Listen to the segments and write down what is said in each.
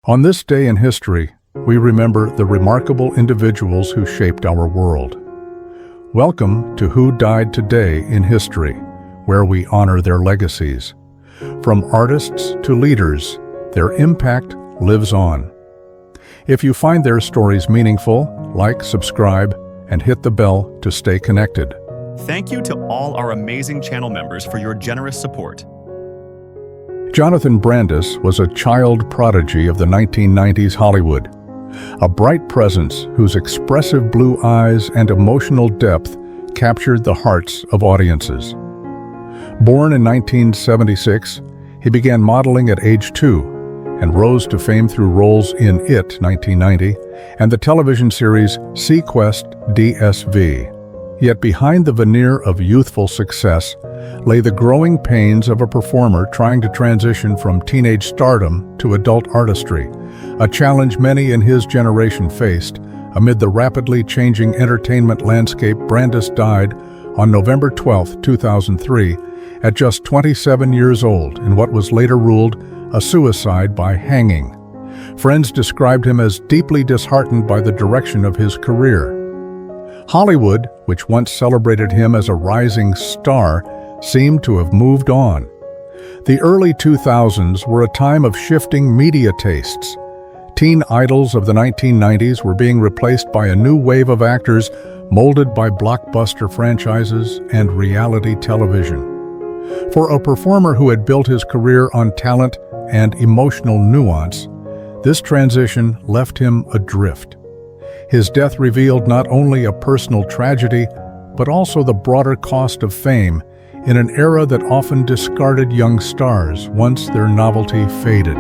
On this day in history, we remember the remarkable individuals who shaped our world. Welcome to Who Died Today in History, where we honor their legacies. From artists to leaders, their impact lives on. If you find their stories meaningful, like, subscribe, and hit the bell to stay connected. Thank you to all our amazing channel members for your generous support. Jonathan Brandis was a child prodigy of the 1990s Hollywood, a bright presence whose expressive blue eyes and emotional depth captured the hearts of audiences. Born in 1976, he began modeling at age 2 and rose to fame through roles in It, 1990, and the television series SeaQuest DSV. Yet behind the veneer of youthful success lay the growing pains of a performer trying to transition from teenage stardom to adult artistry, a challenge many in his generation faced. Amid the rapidly changing entertainment landscape, Brandis died on November 12, 2003, at just 27 years old in what was later ruled a suicide by hanging. Friends described him as deeply disheartened by the direction of his career. Hollywood, which once celebrated him as a rising star, seemed to have moved on. The early 2000s were a time of shifting media tastes. Teen idols of the 1990s were being replaced by a new wave of actors molded by blockbuster franchises and reality television. For a performer who had built his career on talent and emotional nuance, this transition left him adrift. His death revealed not only a personal tragedy, but also the broader cost of fame in an era that often discarded young stars once their novelty faded.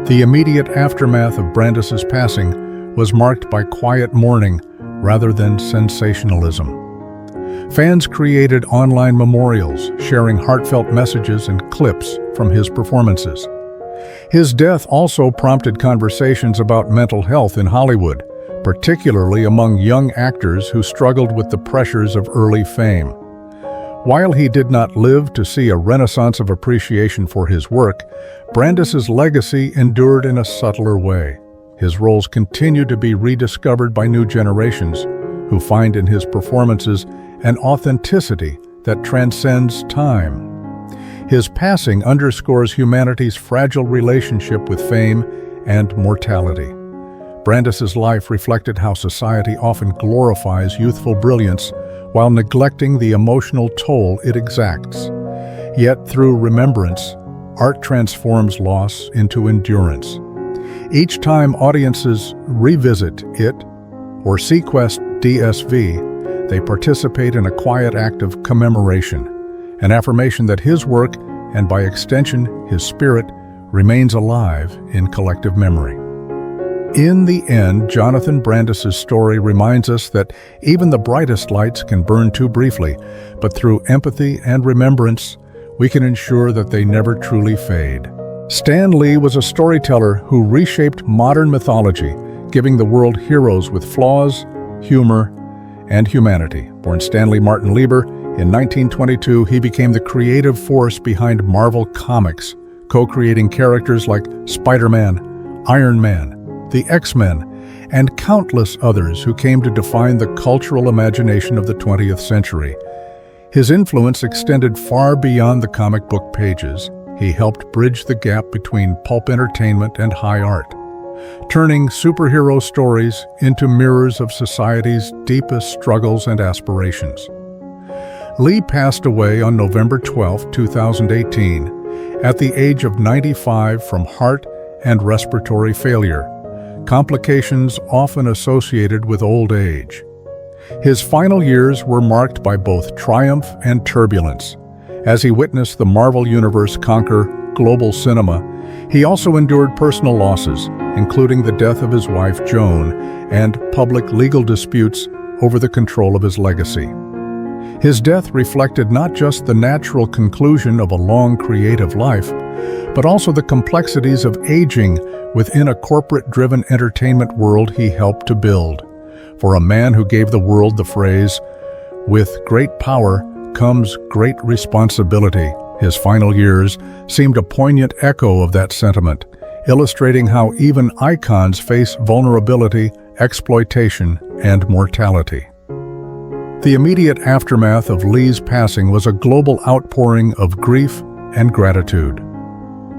The immediate aftermath of Brandis's passing was marked by quiet mourning rather than sensationalism. Fans created online memorials, sharing heartfelt messages and clips from his performances. His death also prompted conversations about mental health in Hollywood, particularly among young actors who struggled with the pressures of early fame. While he did not live to see a renaissance of appreciation for his work, Brandis's legacy endured in a subtler way. His roles continue to be rediscovered by new generations, who find in his performances an authenticity that transcends time. His passing underscores humanity's fragile relationship with fame and mortality. Brandis's life reflected how society often glorifies youthful brilliance while neglecting the emotional toll it exacts. Yet through remembrance, art transforms loss into endurance. Each time audiences revisit It or SeaQuest DSV, they participate in a quiet act of commemoration, an affirmation that his work, and by extension his spirit, remains alive in collective memory. In the end, Jonathan Brandis's story reminds us that even the brightest lights can burn too briefly, but through empathy and remembrance, we can ensure that they never truly fade. Stan Lee was a storyteller who reshaped modern mythology, giving the world heroes with flaws, humor, and humanity. Born Stanley Martin Lieber in 1922, he became the creative force behind Marvel Comics, co-creating characters like Spider-Man, Iron Man, the X-Men, and countless others who came to define the cultural imagination of the 20th century. His influence extended far beyond the comic book pages. He helped bridge the gap between pulp entertainment and high art, turning superhero stories into mirrors of society's deepest struggles and aspirations. Lee passed away on November 12, 2018, at the age of 95 from heart and respiratory failure, complications often associated with old age. His final years were marked by both triumph and turbulence. As he witnessed the Marvel Universe conquer global cinema, he also endured personal losses, including the death of his wife Joan and public legal disputes over the control of his legacy. His death reflected not just the natural conclusion of a long creative life, but also the complexities of aging within a corporate-driven entertainment world he helped to build. For a man who gave the world the phrase, "With great power comes great responsibility," his final years seemed a poignant echo of that sentiment, illustrating how even icons face vulnerability, exploitation, and mortality. The immediate aftermath of Lee's passing was a global outpouring of grief and gratitude.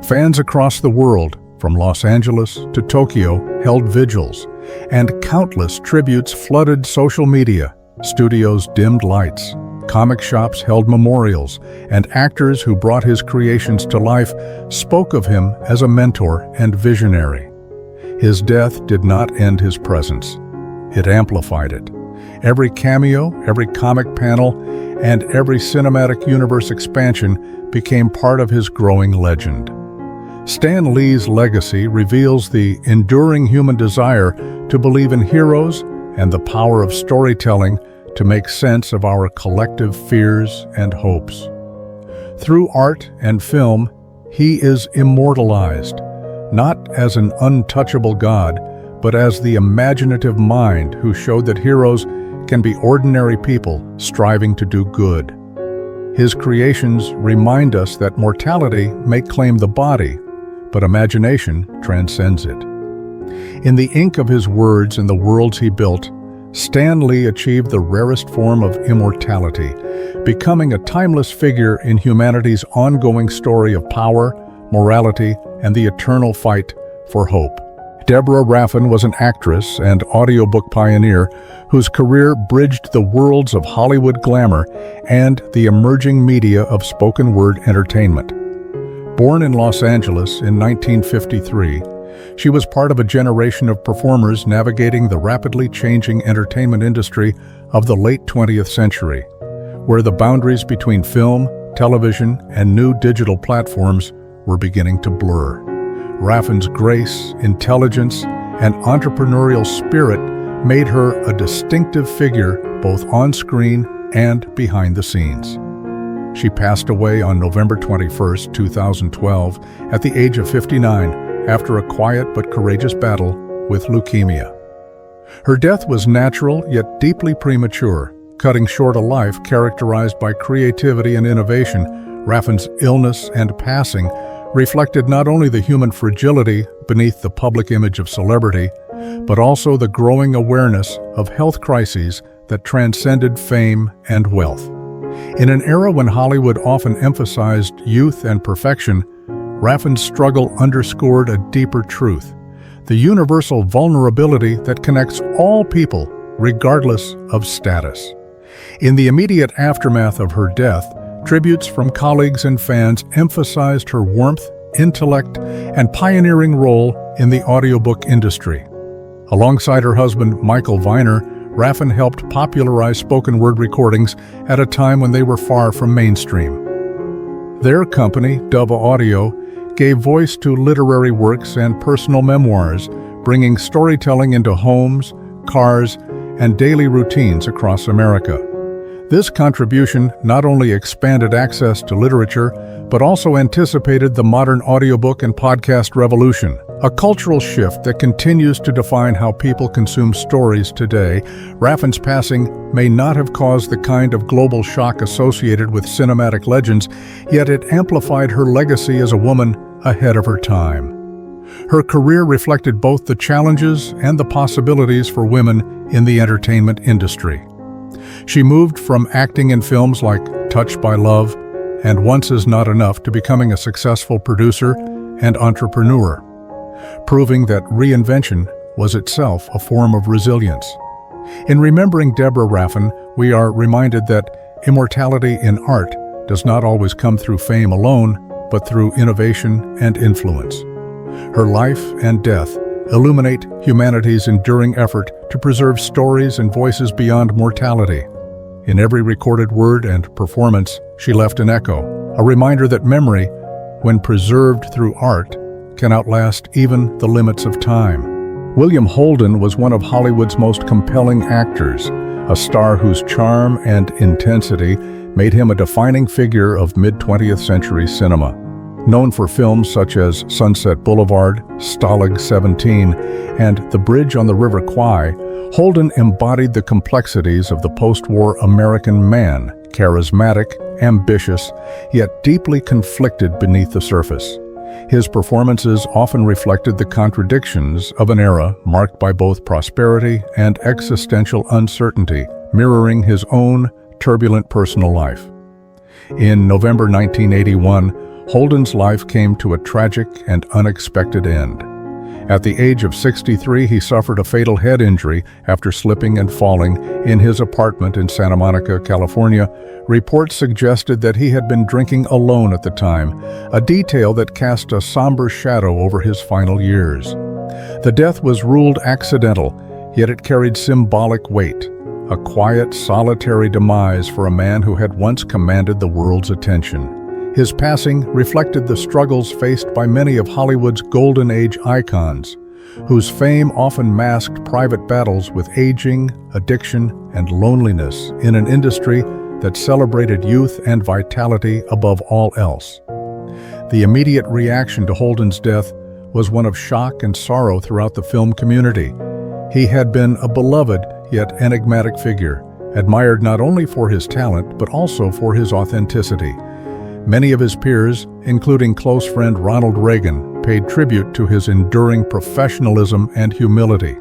Fans across the world, from Los Angeles to Tokyo, held vigils, and countless tributes flooded social media. Studios dimmed lights, comic shops held memorials, and actors who brought his creations to life spoke of him as a mentor and visionary. His death did not end his presence. It amplified it. Every cameo, every comic panel, and every cinematic universe expansion became part of his growing legend. Stan Lee's legacy reveals the enduring human desire to believe in heroes and the power of storytelling to make sense of our collective fears and hopes. Through art and film, he is immortalized, not as an untouchable god, but as the imaginative mind who showed that heroes can be ordinary people striving to do good. His creations remind us that mortality may claim the body, but imagination transcends it. In the ink of his words and the worlds he built, Stan Lee achieved the rarest form of immortality, becoming a timeless figure in humanity's ongoing story of power, morality, and the eternal fight for hope. Deborah Raffin was an actress and audiobook pioneer whose career bridged the worlds of Hollywood glamour and the emerging media of spoken word entertainment. Born in Los Angeles in 1953, she was part of a generation of performers navigating the rapidly changing entertainment industry of the late 20th century, where the boundaries between film, television, and new digital platforms were beginning to blur. Raffin's grace, intelligence, and entrepreneurial spirit made her a distinctive figure both on screen and behind the scenes. She passed away on November 21, 2012, at the age of 59, after a quiet but courageous battle with leukemia. Her death was natural yet deeply premature, cutting short a life characterized by creativity and innovation. Raffin's illness and passing reflected not only the human fragility beneath the public image of celebrity, but also the growing awareness of health crises that transcended fame and wealth. In an era when Hollywood often emphasized youth and perfection, Raffin's struggle underscored a deeper truth: the universal vulnerability that connects all people, regardless of status. In the immediate aftermath of her death, tributes from colleagues and fans emphasized her warmth, intellect, and pioneering role in the audiobook industry. Alongside her husband, Michael Viner, Raffin helped popularize spoken word recordings at a time when they were far from mainstream. Their company, Dove Audio, gave voice to literary works and personal memoirs, bringing storytelling into homes, cars, and daily routines across America. This contribution not only expanded access to literature, but also anticipated the modern audiobook and podcast revolution, a cultural shift that continues to define how people consume stories today. Raffin's passing may not have caused the kind of global shock associated with cinematic legends, yet it amplified her legacy as a woman ahead of her time. Her career reflected both the challenges and the possibilities for women in the entertainment industry. She moved from acting in films like Touched by Love and Once Is Not Enough to becoming a successful producer and entrepreneur, proving that reinvention was itself a form of resilience. In remembering Deborah Raffin, we are reminded that immortality in art does not always come through fame alone, but through innovation and influence. Her life and death illuminate humanity's enduring effort to preserve stories and voices beyond mortality. In every recorded word and performance, she left an echo, a reminder that memory, when preserved through art, can outlast even the limits of time. William Holden was one of Hollywood's most compelling actors, a star whose charm and intensity made him a defining figure of mid-20th century cinema. Known for films such as Sunset Boulevard, Stalag 17, and The Bridge on the River Kwai, Holden embodied the complexities of the post-war American man, charismatic, ambitious, yet deeply conflicted beneath the surface. His performances often reflected the contradictions of an era marked by both prosperity and existential uncertainty, mirroring his own turbulent personal life. In November 1981, Holden's life came to a tragic and unexpected end. At the age of 63, he suffered a fatal head injury after slipping and falling in his apartment in Santa Monica, California. Reports suggested that he had been drinking alone at the time, a detail that cast a somber shadow over his final years. The death was ruled accidental, yet it carried symbolic weight, a quiet, solitary demise for a man who had once commanded the world's attention. His passing reflected the struggles faced by many of Hollywood's golden age icons, whose fame often masked private battles with aging, addiction, and loneliness in an industry that celebrated youth and vitality above all else. The immediate reaction to Holden's death was one of shock and sorrow throughout the film community. He had been a beloved yet enigmatic figure, admired not only for his talent but also for his authenticity. Many of his peers, including close friend Ronald Reagan, paid tribute to his enduring professionalism and humility.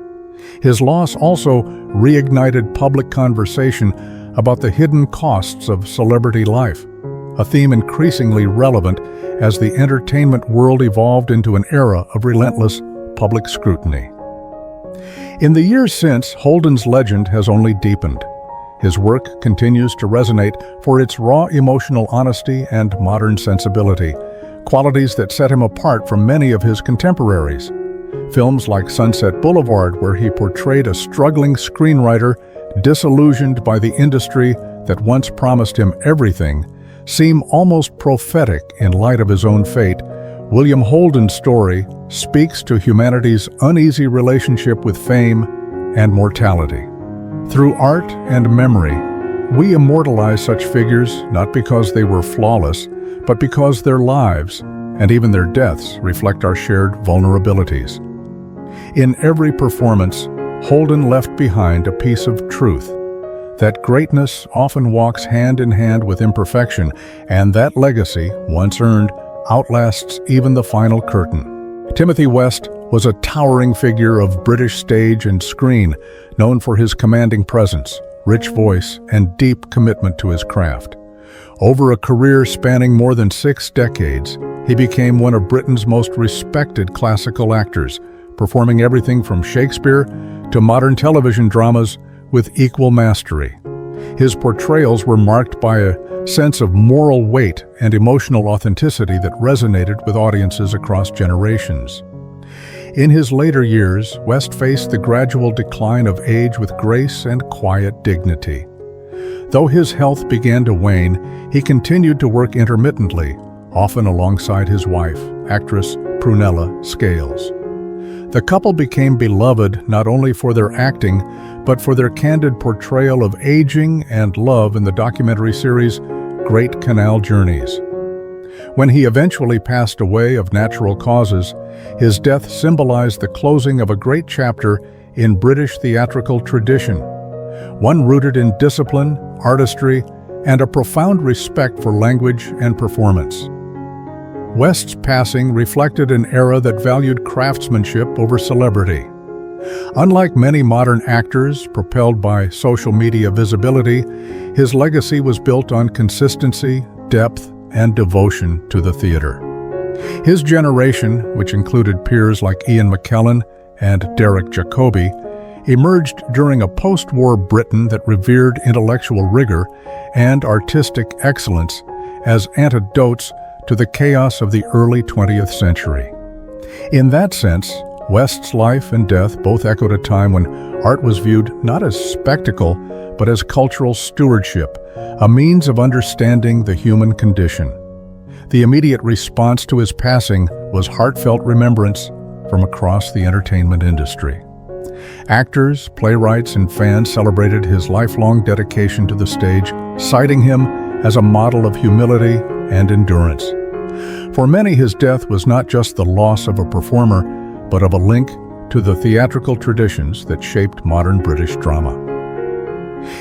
His loss also reignited public conversation about the hidden costs of celebrity life, a theme increasingly relevant as the entertainment world evolved into an era of relentless public scrutiny. In the years since, Holden's legend has only deepened. His work continues to resonate for its raw emotional honesty and modern sensibility, qualities that set him apart from many of his contemporaries. Films like Sunset Boulevard, where he portrayed a struggling screenwriter disillusioned by the industry that once promised him everything, seem almost prophetic in light of his own fate. William Holden's story speaks to humanity's uneasy relationship with fame and mortality. Through art and memory, we immortalize such figures not because they were flawless, but because their lives, and even their deaths, reflect our shared vulnerabilities. In every performance, Holden left behind a piece of truth, that greatness often walks hand in hand with imperfection, and that legacy, once earned, outlasts even the final curtain. Timothy West was a towering figure of British stage and screen, known for his commanding presence, rich voice, and deep commitment to his craft. Over a career spanning more than 6 decades, he became one of Britain's most respected classical actors, performing everything from Shakespeare to modern television dramas with equal mastery. His portrayals were marked by a sense of moral weight and emotional authenticity that resonated with audiences across generations. In his later years, West faced the gradual decline of age with grace and quiet dignity. Though his health began to wane, he continued to work intermittently, often alongside his wife, actress Prunella Scales. The couple became beloved not only for their acting, but for their candid portrayal of aging and love in the documentary series Great Canal Journeys. When he eventually passed away of natural causes, his death symbolized the closing of a great chapter in British theatrical tradition, one rooted in discipline, artistry, and a profound respect for language and performance. West's passing reflected an era that valued craftsmanship over celebrity. Unlike many modern actors propelled by social media visibility, his legacy was built on consistency, depth, and devotion to the theater. His generation, which included peers like Ian McKellen and Derek Jacobi, emerged during a post-war Britain that revered intellectual rigor and artistic excellence as antidotes to the chaos of the early 20th century. In that sense, West's life and death both echoed a time when art was viewed not as spectacle, but as cultural stewardship, a means of understanding the human condition. The immediate response to his passing was heartfelt remembrance from across the entertainment industry. Actors, playwrights, and fans celebrated his lifelong dedication to the stage, citing him as a model of humility and endurance. For many, his death was not just the loss of a performer, but of a link to the theatrical traditions that shaped modern British drama.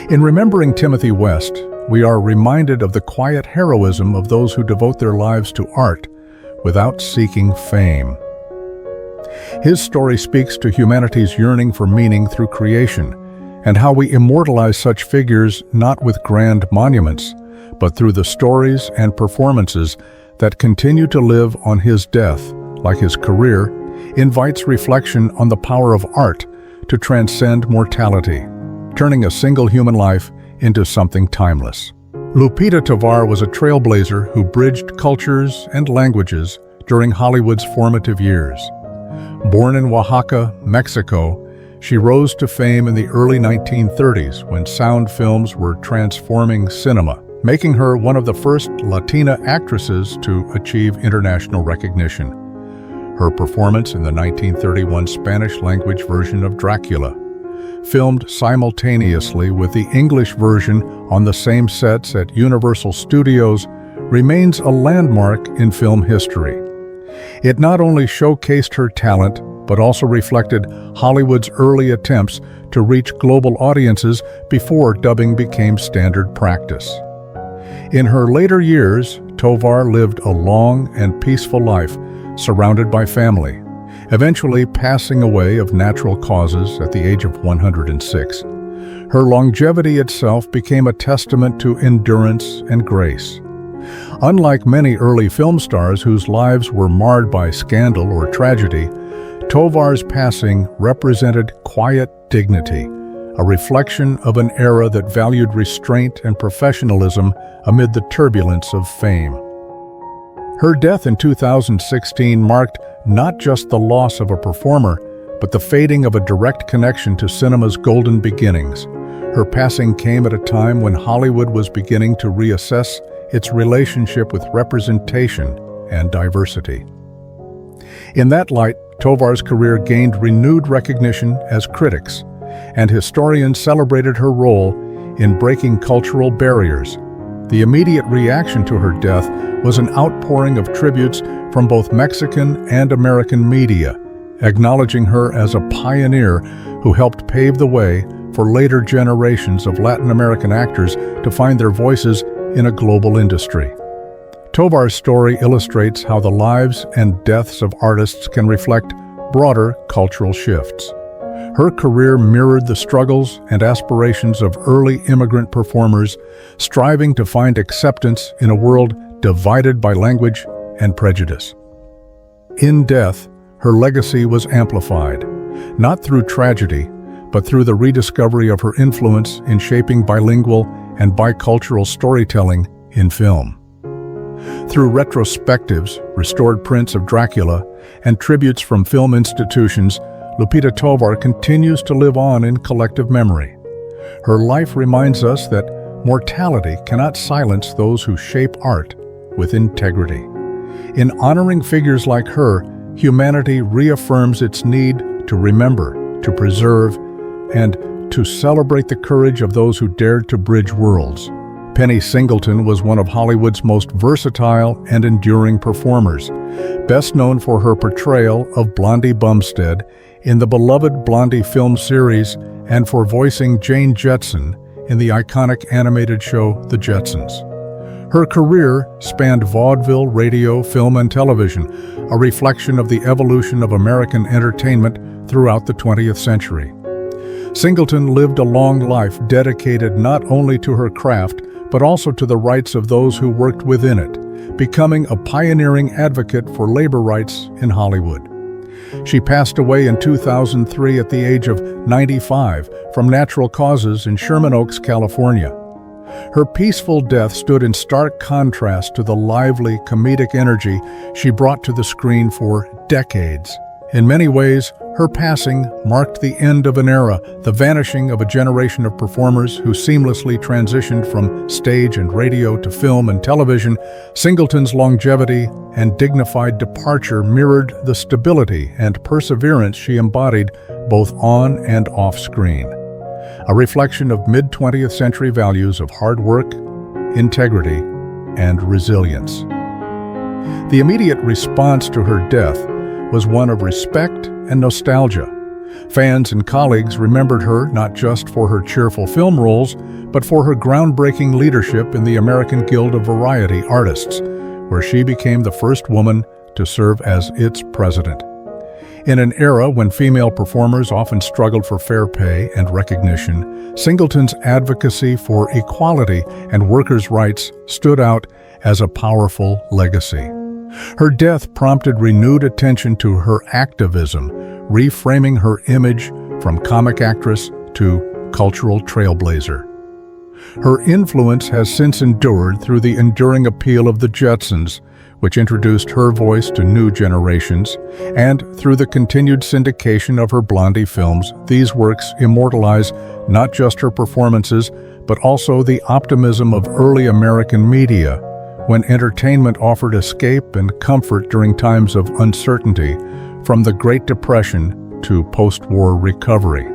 In remembering Timothy West, we are reminded of the quiet heroism of those who devote their lives to art, without seeking fame. His story speaks to humanity's yearning for meaning through creation, and how we immortalize such figures not with grand monuments, but through the stories and performances that continue to live on his death, like his career, invites reflection on the power of art to transcend mortality, turning a single human life into something timeless. Lupita Tovar was a trailblazer who bridged cultures and languages during Hollywood's formative years. Born in Oaxaca, Mexico, she rose to fame in the early 1930s when sound films were transforming cinema, making her one of the first Latina actresses to achieve international recognition. Her performance in the 1931 Spanish-language version of Dracula, filmed simultaneously with the English version on the same sets at Universal Studios, remains a landmark in film history. It not only showcased her talent, but also reflected Hollywood's early attempts to reach global audiences before dubbing became standard practice. In her later years, Tovar lived a long and peaceful life, surrounded by family, eventually passing away of natural causes at the age of 106. Her longevity itself became a testament to endurance and grace. Unlike many early film stars whose lives were marred by scandal or tragedy, Tovar's passing represented quiet dignity, a reflection of an era that valued restraint and professionalism amid the turbulence of fame. Her death in 2016 marked not just the loss of a performer, but the fading of a direct connection to cinema's golden beginnings. Her passing came at a time when Hollywood was beginning to reassess its relationship with representation and diversity. In that light, Tovar's career gained renewed recognition as critics, and historians celebrated her role in breaking cultural barriers. The immediate reaction to her death was an outpouring of tributes from both Mexican and American media, acknowledging her as a pioneer who helped pave the way for later generations of Latin American actors to find their voices in a global industry. Tovar's story illustrates how the lives and deaths of artists can reflect broader cultural shifts. Her career mirrored the struggles and aspirations of early immigrant performers, striving to find acceptance in a world divided by language and prejudice. In death, her legacy was amplified, not through tragedy, but through the rediscovery of her influence in shaping bilingual and bicultural storytelling in film. Through retrospectives, restored prints of Dracula, and tributes from film institutions, Lupita Tovar continues to live on in collective memory. Her life reminds us that mortality cannot silence those who shape art with integrity. In honoring figures like her, humanity reaffirms its need to remember, to preserve, and to celebrate the courage of those who dared to bridge worlds. Penny Singleton was one of Hollywood's most versatile and enduring performers, best known for her portrayal of Blondie Bumstead in the beloved Blondie film series and for voicing Jane Jetson in the iconic animated show The Jetsons. Her career spanned vaudeville, radio, film, and television, a reflection of the evolution of American entertainment throughout the 20th century. Singleton lived a long life dedicated not only to her craft, but also to the rights of those who worked within it, becoming a pioneering advocate for labor rights in Hollywood. She passed away in 2003 at the age of 95 from natural causes in Sherman Oaks, California. Her peaceful death stood in stark contrast to the lively, comedic energy she brought to the screen for decades. In many ways, her passing marked the end of an era, the vanishing of a generation of performers who seamlessly transitioned from stage and radio to film and television. Singleton's longevity and dignified departure mirrored the stability and perseverance she embodied both on and off screen, a reflection of mid-20th century values of hard work, integrity, and resilience. The immediate response to her death was one of respect and nostalgia. Fans and colleagues remembered her not just for her cheerful film roles, but for her groundbreaking leadership in the American Guild of Variety Artists, where she became the first woman to serve as its president. In an era when female performers often struggled for fair pay and recognition, Singleton's advocacy for equality and workers' rights stood out as a powerful legacy. Her death prompted renewed attention to her activism, reframing her image from comic actress to cultural trailblazer. Her influence has since endured through the enduring appeal of the Jetsons, which introduced her voice to new generations, and through the continued syndication of her Blondie films. These works immortalize not just her performances, but also the optimism of early American media, when entertainment offered escape and comfort during times of uncertainty, from the Great Depression to post-war recovery.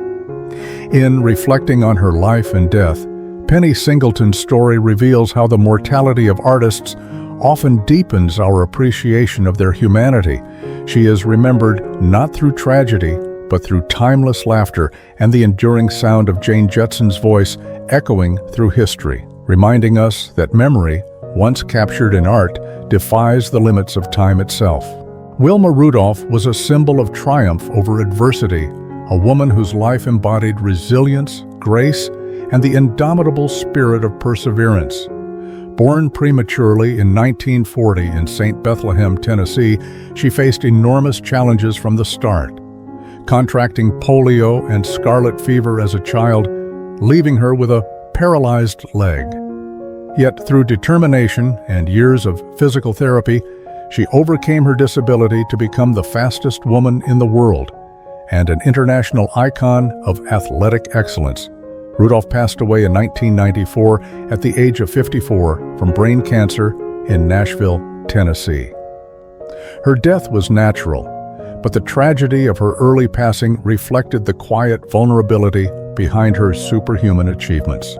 In reflecting on her life and death, Penny Singleton's story reveals how the mortality of artists often deepens our appreciation of their humanity. She is remembered not through tragedy, but through timeless laughter and the enduring sound of Jane Jetson's voice echoing through history, reminding us that memory, once captured in art, defies the limits of time itself. Wilma Rudolph was a symbol of triumph over adversity, a woman whose life embodied resilience, grace, and the indomitable spirit of perseverance. Born prematurely in 1940 in St. Bethlehem, Tennessee, she faced enormous challenges from the start, contracting polio and scarlet fever as a child, leaving her with a paralyzed leg. Yet through determination and years of physical therapy, she overcame her disability to become the fastest woman in the world and an international icon of athletic excellence. Rudolph passed away in 1994 at the age of 54 from brain cancer in Nashville, Tennessee. Her death was natural, but the tragedy of her early passing reflected the quiet vulnerability behind her superhuman achievements.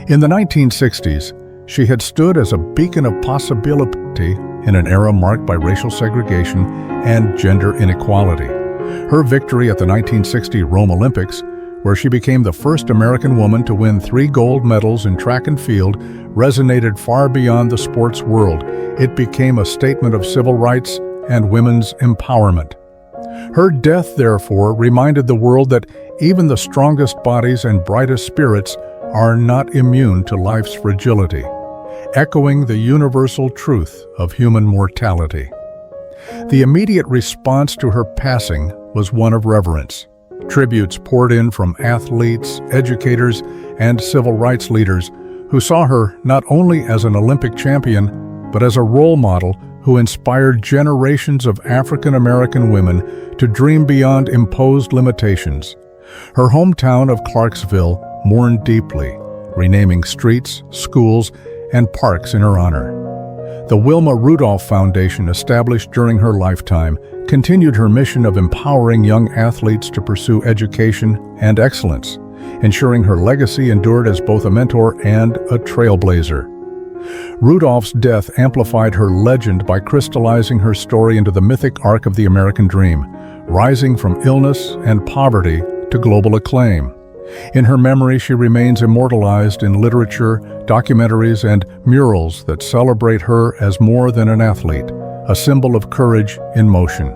In the 1960s, she had stood as a beacon of possibility in an era marked by racial segregation and gender inequality. Her victory at the 1960 Rome Olympics, where she became the first American woman to win 3 gold medals in track and field, resonated far beyond the sports world. It became a statement of civil rights and women's empowerment. Her death, therefore, reminded the world that even the strongest bodies and brightest spirits are not immune to life's fragility, echoing the universal truth of human mortality. The immediate response to her passing was one of reverence. Tributes poured in from athletes, educators, and civil rights leaders who saw her not only as an Olympic champion, but as a role model who inspired generations of African American women to dream beyond imposed limitations. Her hometown of Clarksville mourned deeply, renaming streets, schools, and parks in her honor. The Wilma Rudolph Foundation, established during her lifetime, continued her mission of empowering young athletes to pursue education and excellence, ensuring her legacy endured as both a mentor and a trailblazer. Rudolph's death amplified her legend by crystallizing her story into the mythic arc of the American dream, rising from illness and poverty to global acclaim. In her memory, she remains immortalized in literature, documentaries, and murals that celebrate her as more than an athlete, a symbol of courage in motion.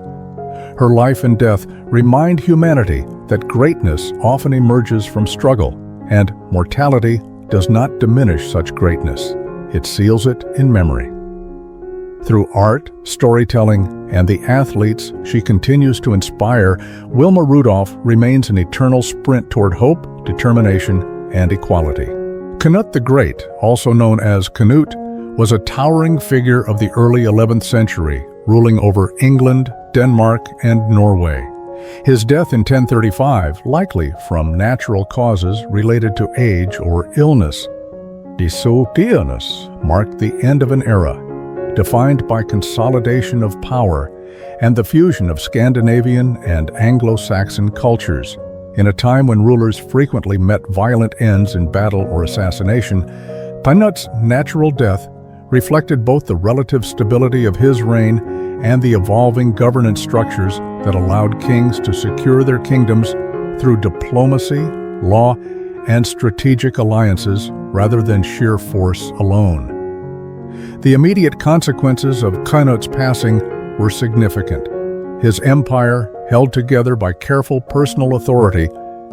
Her life and death remind humanity that greatness often emerges from struggle, and mortality does not diminish such greatness. It seals it in memory. Through art, storytelling, and the athletes she continues to inspire, Wilma Rudolph remains an eternal sprint toward hope, determination, and equality. Canute the Great, also known as Canute, was a towering figure of the early 11th century, ruling over England, Denmark, and Norway. His death in 1035, likely from natural causes related to age or illness, marked the end of an era, defined by consolidation of power and the fusion of Scandinavian and Anglo-Saxon cultures. In a time when rulers frequently met violent ends in battle or assassination, Canute's natural death reflected both the relative stability of his reign and the evolving governance structures that allowed kings to secure their kingdoms through diplomacy, law, and strategic alliances rather than sheer force alone. The immediate consequences of Canute's passing were significant. His empire, held together by careful personal authority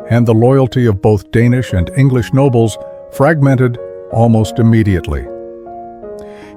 and the loyalty of both Danish and English nobles, fragmented almost immediately.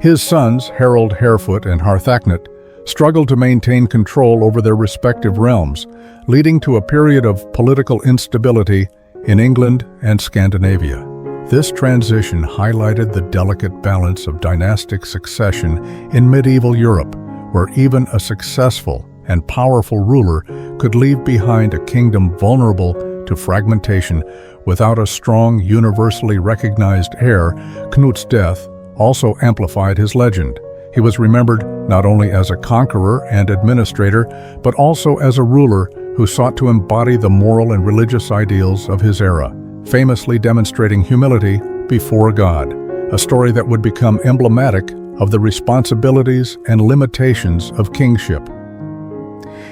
His sons, Harold Harefoot and Harthacnut, struggled to maintain control over their respective realms, leading to a period of political instability in England and Scandinavia. This transition highlighted the delicate balance of dynastic succession in medieval Europe, where even a successful and powerful ruler could leave behind a kingdom vulnerable to fragmentation without a strong, universally recognized heir. Knut's death also amplified his legend. He was remembered not only as a conqueror and administrator, but also as a ruler who sought to embody the moral and religious ideals of his era, famously demonstrating humility before God, a story that would become emblematic of the responsibilities and limitations of kingship.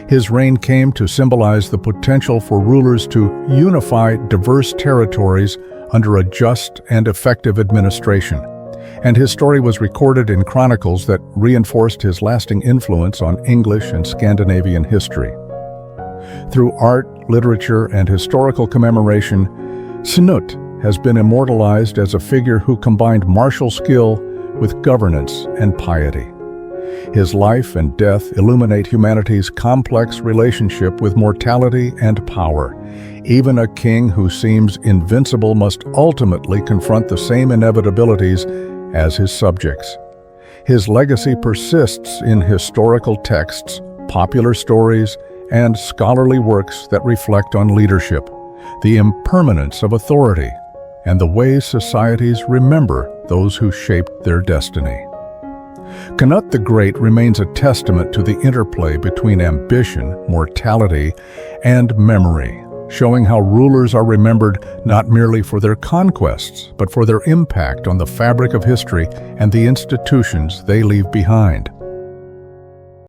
His reign came to symbolize the potential for rulers to unify diverse territories under a just and effective administration, and his story was recorded in chronicles that reinforced his lasting influence on English and Scandinavian history. Through art, literature, and historical commemoration, Knut has been immortalized as a figure who combined martial skill with governance and piety. His life and death illuminate humanity's complex relationship with mortality and power. Even a king who seems invincible must ultimately confront the same inevitabilities as his subjects. His legacy persists in historical texts, popular stories, and scholarly works that reflect on leadership, the impermanence of authority, and the ways societies remember those who shaped their destiny. Knut the Great remains a testament to the interplay between ambition, mortality, and memory, showing how rulers are remembered not merely for their conquests, but for their impact on the fabric of history and the institutions they leave behind.